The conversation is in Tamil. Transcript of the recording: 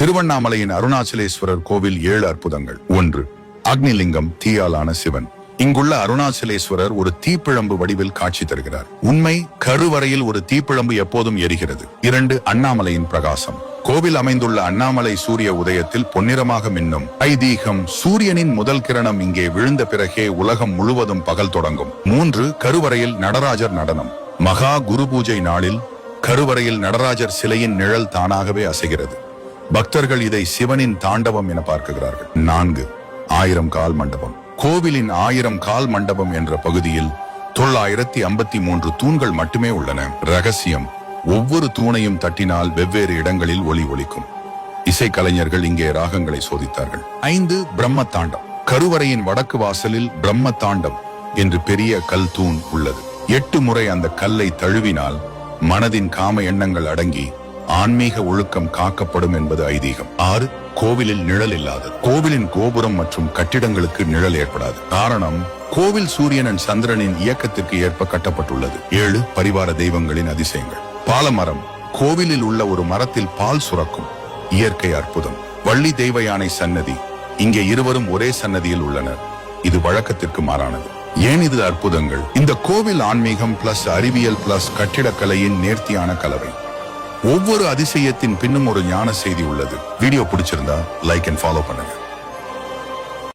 திருவண்ணாமலையின் அருணாச்சலேஸ்வரர் கோவில் 7 அற்புதங்கள். 1. அக்னிலிங்கம், தீயாலான சிவன். இங்குள்ள அருணாச்சலேஸ்வரர் ஒரு தீப்பிழம்பு வடிவில் காட்சி தருகிறார். உண்மை, கருவறையில் ஒரு தீப்பிழம்பு எப்போதும் எரிகிறது. 2. அண்ணாமலையின் பிரகாசம். கோவில் அமைந்துள்ள அண்ணாமலை சூரிய உதயத்தில் பொன்னிறமாக மின்னும் ஐதீகம். சூரியனின் முதல் கிரணம் இங்கே விழுந்த பிறகே உலகம் முழுவதும் பகல் தொடங்கும். 3. கருவறையில் நடராஜர் நடனம். மகா குரு பூஜை நாளில் கருவறையில் நடராஜர் சிலையின் நிழல் தானாகவே அசைகிறது. பக்தர்கள் இதை சிவனின் தாண்டவம் என பார்க்கிறார்கள். 4. 1000 கால் மண்டபம். கோவிலின் 1000 கால் மண்டபம் என்ற பகுதியில் 953 தூண்கள் மட்டுமே உள்ளன. ரகசியம்: ஒவ்வொரு தூணையும் தட்டினால் வெவ்வேறு இடங்களில் ஒலி ஒலிக்கும். இசைக்கலைஞர்கள் இங்கே ராகங்களை சோதித்தார்கள். 5. பிரம்ம தாண்டம். கருவறையின் வடக்கு வாசலில் பிரம்ம தாண்டம் என்று பெரிய கல் தூண் உள்ளது. 8 முறை அந்த கல்லை தழுவினால் மனதின் காம எண்ணங்கள் அடங்கி ஆன்மீக ஒழுக்கம் காக்கப்படும் என்பது ஐதீகம். 6. கோவிலில் நிழல் இல்லாதது. கோவிலின் கோபுரம் மற்றும் கட்டிடங்களுக்கு நிழல் ஏற்படாது. காரணம், கோவில் சூரியனின் சந்திரனின் இயக்கத்திற்கு ஏற்ப கட்டப்பட்டுள்ளது. 7. பரிவார தெய்வங்களின் அதிசயங்கள். பாலமரம். கோவிலில் உள்ள ஒரு மரத்தில் பால் சுரக்கும் இயற்கை அற்புதம். வள்ளி தெய்வ யானை சன்னதி. இங்கே இருவரும் ஒரே சன்னதியில் உள்ளனர். இது வழக்கத்திற்கு மாறானது. ஏன் இது அற்புதங்கள்? இந்த கோவில் ஆன்மீகம் பிளஸ் அறிவியல் பிளஸ் கட்டிடக்கலையின் நேர்த்தியான கலவை. ஒவ்வொரு அதிசயத்தின் பின்னும் ஒரு ஞான செய்தி உள்ளது. வீடியோ பிடிச்சிருந்தா லைக் அண்ட் ஃபாலோ பண்ணுங்க.